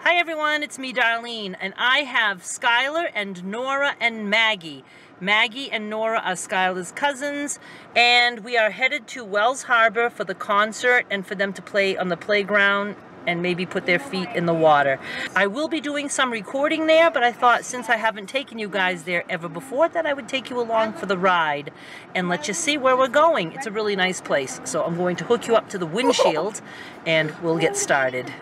Hi everyone, it's me Darlene, and I have Skylar and Nora and Maggie. Maggie and Nora are Skylar's cousins, and we are headed to Wells Harbor for the concert and for them to play on the playground and maybe put their feet in the water. I will be doing some recording there, but I thought since I haven't taken you guys there ever before that I would take you along for the ride and let you see where we're going. It's a really nice place. So I'm going to hook you up to the windshield and we'll get started.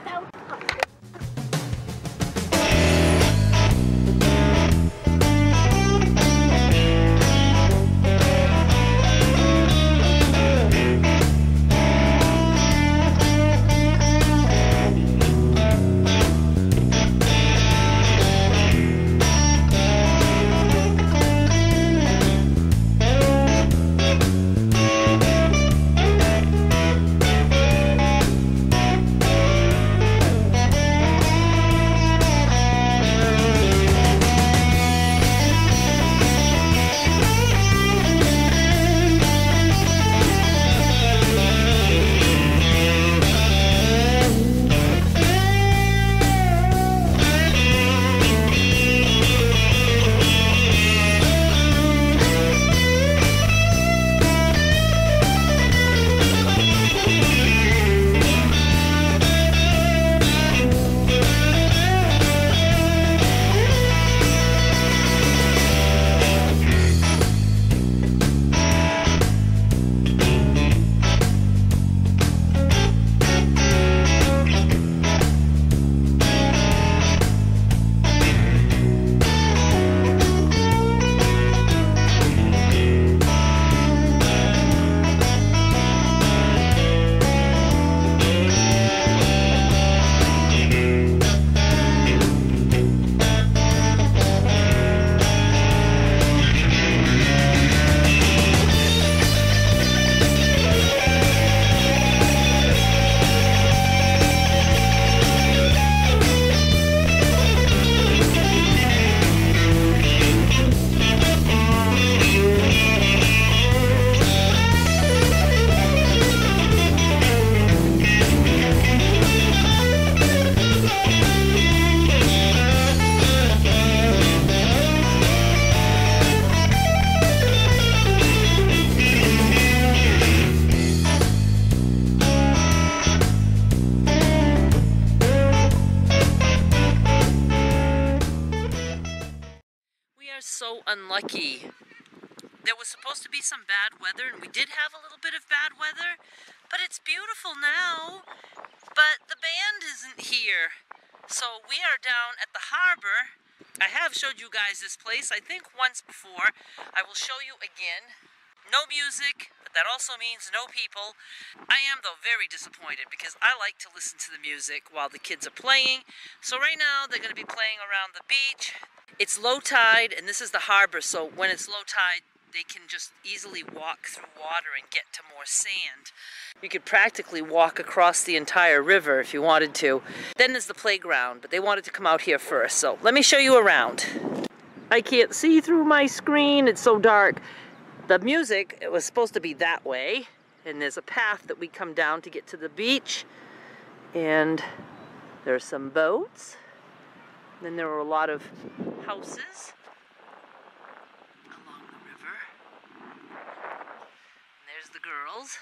So unlucky. There was supposed to be some bad weather, and we did have a little bit of bad weather, but it's beautiful now. But the band isn't here, so we are down at the harbor. I have showed you guys this place, I think once before. I will show you again. No music, but that also means no people. I am, though, very disappointed because I like to listen to the music while the kids are playing. So right now they're going to be playing around the beach. It's low tide, and this is the harbor, so when it's low tide, they can just easily walk through water and get to more sand. You could practically walk across the entire river if you wanted to. Then there's the playground, but they wanted to come out here first, so let me show you around. I can't see through my screen, it's so dark. The music, it was supposed to be that way, and there's a path that we come down to get to the beach, and there's some boats. Then there were a lot of houses along the river. And there's the girls.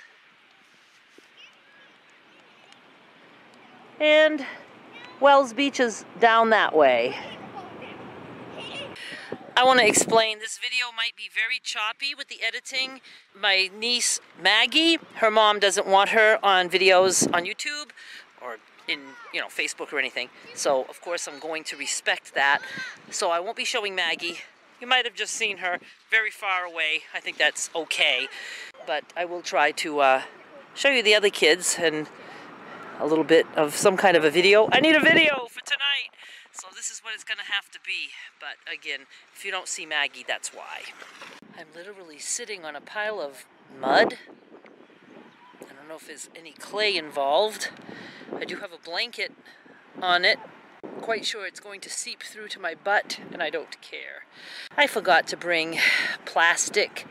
And Wells Beach is down that way. I want to explain, this video might be very choppy with the editing. My niece Maggie, her mom doesn't want her on videos on YouTube or in, Facebook or anything. So, of course, I'm going to respect that. So I won't be showing Maggie. You might have just seen her very far away. I think that's okay. But I will try to show you the other kids and a little bit of some kind of a video. I need a video for tonight. So this is what it's going to have to be. But again, if you don't see Maggie, that's why. I'm literally sitting on a pile of mud. I don't know if there's any clay involved. I do have a blanket on it. Quite sure it's going to seep through to my butt, and I don't care. I forgot to bring plastic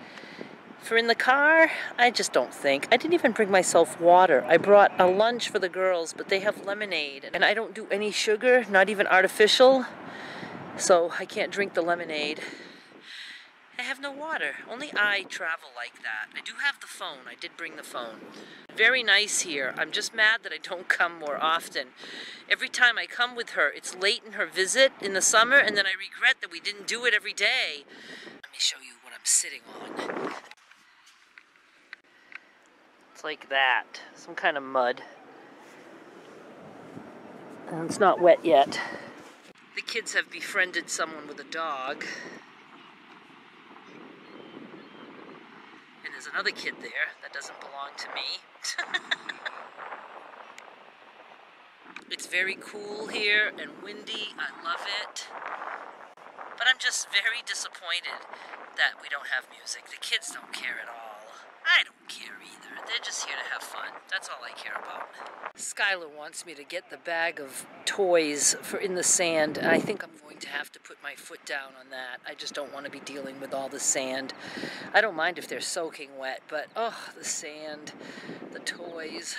For in the car, I just don't think. I didn't even bring myself water. I brought a lunch for the girls, but they have lemonade. And I don't do any sugar, not even artificial. So I can't drink the lemonade. I have no water. Only I travel like that. I do have the phone. I did bring the phone. Very nice here. I'm just mad that I don't come more often. Every time I come with her, it's late in her visit in the summer, and then I regret that we didn't do it every day. Let me show you what I'm sitting on. It's like that. Some kind of mud. And it's not wet yet. The kids have befriended someone with a dog. And there's another kid there that doesn't belong to me. It's very cool here and windy. I love it. But I'm just very disappointed that we don't have music. The kids don't care at all. I don't care either. They're just here to have fun. That's all I care about. Skylar wants me to get the bag of toys for in the sand, and I think I'm going to have to put my foot down on that. I just don't want to be dealing with all the sand. I don't mind if they're soaking wet, but oh, the sand, the toys.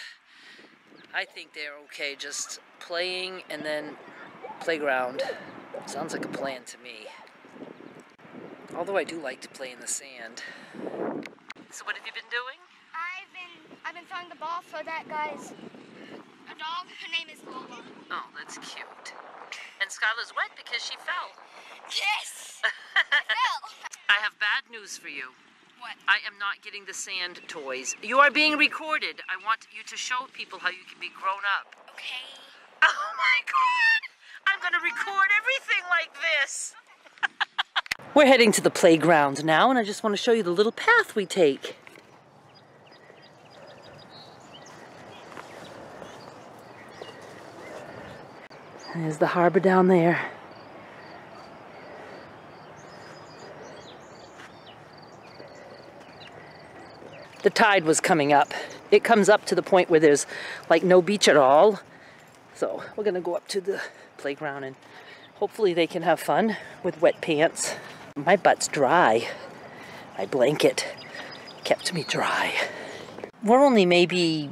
I think they're okay just playing and then playground. Sounds like a plan to me. Although I do like to play in the sand. So what have you been doing? I've been throwing the ball for that guy's a dog. Her name is Lola. Oh, that's cute. And Skylar's wet because she fell. Yes! I fell. I have bad news for you. What? I am not getting the sand toys. You are being recorded. I want you to show people how you can be grown up. Okay. Oh my God! I'm gonna record everything like this. We're heading to the playground now, and I just want to show you the little path we take. There's the harbor down there. The tide was coming up. It comes up to the point where there's like no beach at all. So we're gonna go up to the playground and hopefully they can have fun with wet pants. My butt's dry. My blanket kept me dry. We're only maybe,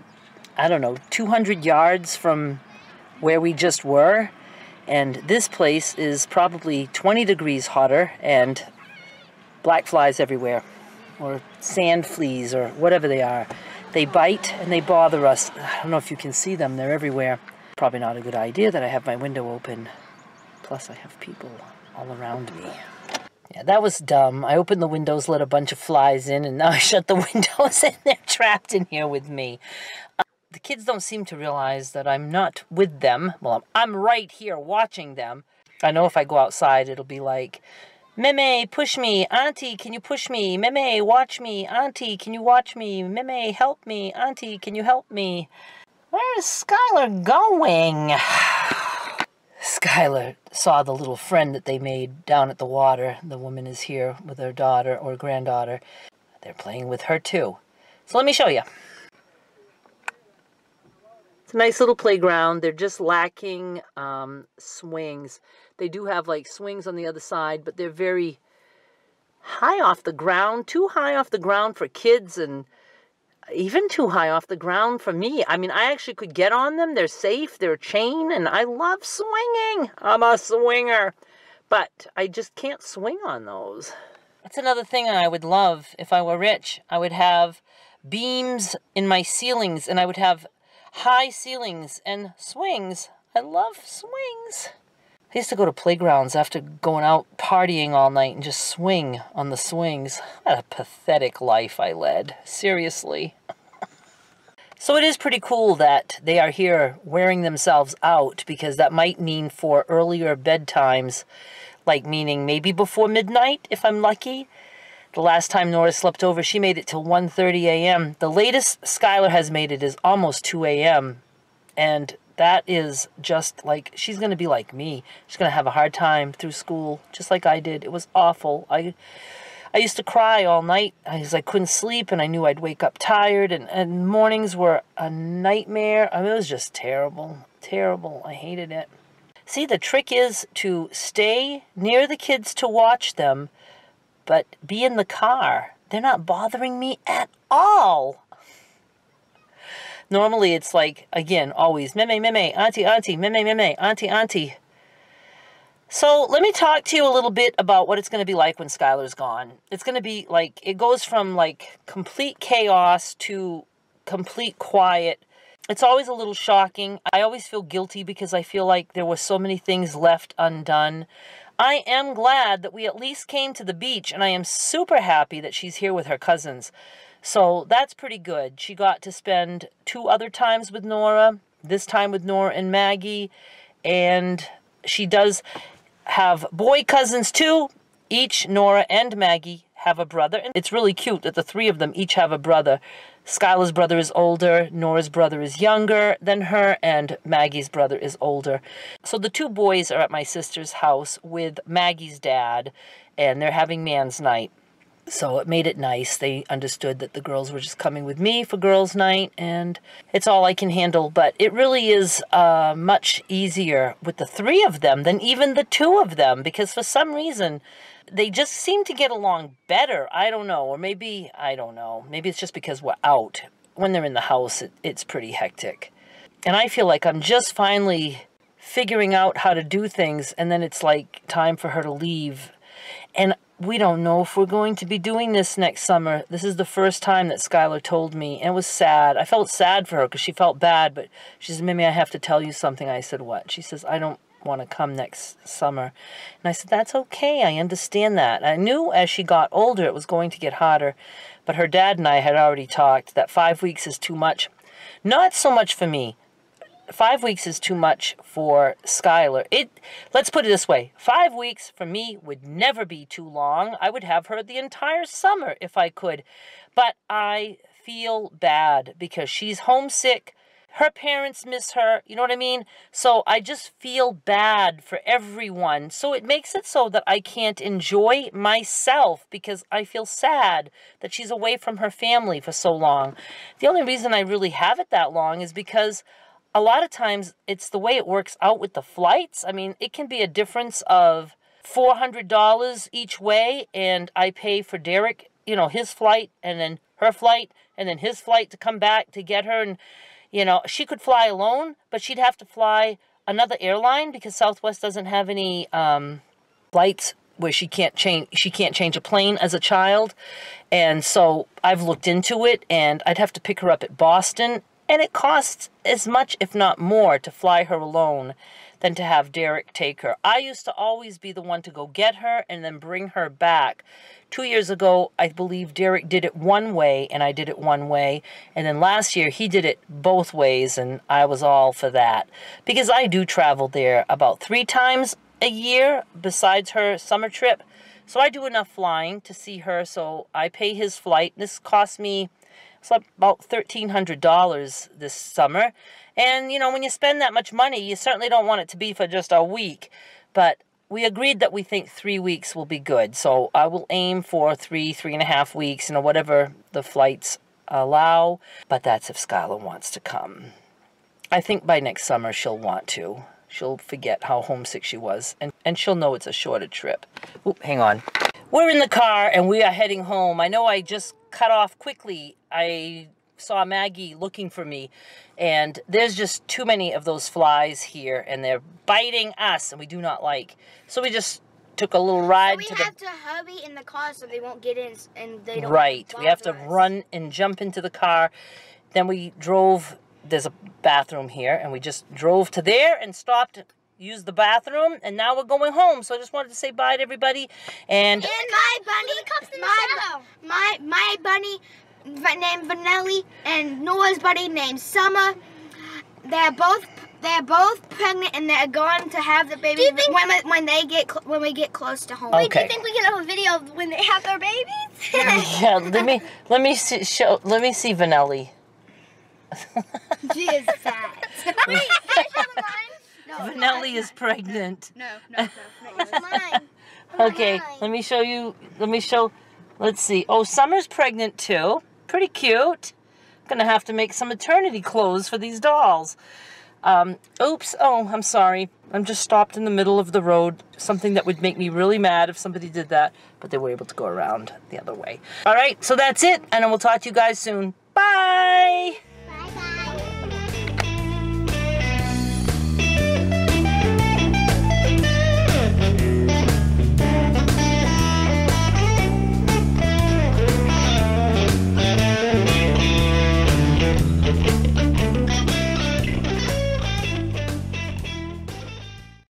I don't know, 200 yards from where we just were. And this place is probably 20 degrees hotter and black flies everywhere. Or sand fleas or whatever they are. They bite and they bother us. I don't know if you can see them. They're everywhere. Probably not a good idea that I have my window open. Plus I have people all around me. Yeah, that was dumb. I opened the windows, let a bunch of flies in, and now I shut the windows and they're trapped in here with me. The kids don't seem to realize that I'm not with them. Well, I'm right here watching them. I know if I go outside, it'll be like, Meme, push me. Auntie, can you push me? Meme, watch me. Auntie, can you watch me? Meme, help me. Auntie, can you help me? Where's Skylar going? Skylar saw the little friend that they made down at the water. The woman is here with her daughter or granddaughter. They're playing with her too. So let me show you. It's a nice little playground. They're just lacking swings. They do have like swings on the other side, but they're very high off the ground. Too high off the ground for kids and even too high off the ground for me. I mean, I actually could get on them. They're safe. They're chain, and I love swinging. I'm a swinger. But I just can't swing on those. That's another thing I would love if I were rich. I would have beams in my ceilings, and I would have high ceilings and swings. I love swings. I used to go to playgrounds after going out partying all night and just swing on the swings. What a pathetic life I led. Seriously. So it is pretty cool that they are here wearing themselves out, because that might mean for earlier bedtimes, like meaning maybe before midnight if I'm lucky. The last time Nora slept over, she made it till 1:30 a.m. The latest Skylar has made it is almost 2 a.m. And that is just like, she's going to be like me. She's going to have a hard time through school, just like I did. It was awful. I used to cry all night because I couldn't sleep, and I knew I'd wake up tired, and mornings were a nightmare. I mean, it was just terrible. Terrible. I hated it. See, the trick is to stay near the kids to watch them, but be in the car. they're not bothering me at all. Normally it's like, again, always, meme, meme, auntie, auntie, meme, meme, auntie, auntie. So let me talk to you a little bit about what it's going to be like when Skylar's gone. It's going to be like, it goes from like complete chaos to complete quiet. It's always a little shocking. I always feel guilty because I feel like there were so many things left undone. I am glad that we at least came to the beach, and I am super happy that she's here with her cousins. So that's pretty good. She got to spend 2 other times with Nora, this time with Nora and Maggie, and she does have boy cousins too. Each Nora and Maggie have a brother, and it's really cute that the 3 of them each have a brother. Skylar's brother is older, Nora's brother is younger than her, and Maggie's brother is older. So the 2 boys are at my sister's house with Maggie's dad, and they're having man's night. So it made it nice. They understood that the girls were just coming with me for girls' night, and it's all I can handle. But it really is much easier with the 3 of them than even the 2 of them, because for some reason they just seem to get along better. I don't know. Or maybe, I don't know. Maybe it's just because we're out. When they're in the house, it's pretty hectic. And I feel like I'm just finally figuring out how to do things, and then it's like time for her to leave. And we don't know if we're going to be doing this next summer. This is the first time that Skylar told me, and it was sad. I felt sad for her because she felt bad, but she said, Mimi, I have to tell you something. I said, what? She says, I don't want to come next summer. And I said, that's okay. I understand that. I knew as she got older it was going to get harder, but her dad and I had already talked that 5 weeks is too much. Not so much for me. 5 weeks is too much for Skylar. Let's put it this way. 5 weeks for me would never be too long. I would have her the entire summer if I could. But I feel bad because she's homesick. Her parents miss her. You know what I mean? So I just feel bad for everyone. So it makes it so that I can't enjoy myself because I feel sad that she's away from her family for so long. The only reason I really have it that long is because a lot of times it's the way it works out with the flights. I mean, it can be a difference of $400 each way, and I pay for Derek, you know, his flight, and then her flight, and then his flight to come back to get her. And, you know, she could fly alone, but she'd have to fly another airline because Southwest doesn't have any flights where she can't change a plane as a child. And so I've looked into it, and I'd have to pick her up at Boston. And it costs as much, if not more, to fly her alone than to have Derek take her. I used to always be the one to go get her and then bring her back. 2 years ago, I believe Derek did it one way and I did it one way. And then last year, he did it both ways, and I was all for that. Because I do travel there about 3 times a year besides her summer trip. So I do enough flying to see her, so I pay his flight. This cost me about $1,300 this summer. And, you know, when you spend that much money, you certainly don't want it to be for just a week. But we agreed that we think 3 weeks will be good. So I will aim for 3.5 weeks, you know, whatever the flights allow. But that's if Skylar wants to come. I think by next summer she'll want to. She'll forget how homesick she was. And she'll know it's a shorter trip. Oop, hang on. We're in the car and we are heading home. I know I just cut off quickly. I saw Maggie looking for me, and there's just too many of those flies here, and they're biting us, and we do not like. So we just took a little ride. So we have to hurry in the car so they won't get in and they don't. Right. We have to run and jump into the car. Then we drove. There's a bathroom here, and we just drove to there and stopped. Use the bathroom, and now we're going home. So I just wanted to say bye to everybody. And my bunny, my bunny named Vanelli, and Noah's bunny named Summer. They're both pregnant, and they're going to have the baby when we get close to home. Okay. Do you think we can have a video of when they have their babies? Yeah. Let me see Vanelli. She is sad. Wait, can I show them mine? No, Vanelli is pregnant. No. It's mine. Okay, Mine. let me show you. Let's see. Oh, Summer's pregnant too. Pretty cute. Gonna have to make some maternity clothes for these dolls. Oops, oh, I'm sorry. I'm just stopped in the middle of the road. Something that would make me really mad if somebody did that, but they were able to go around the other way. All right, so that's it, and I will talk to you guys soon. Bye!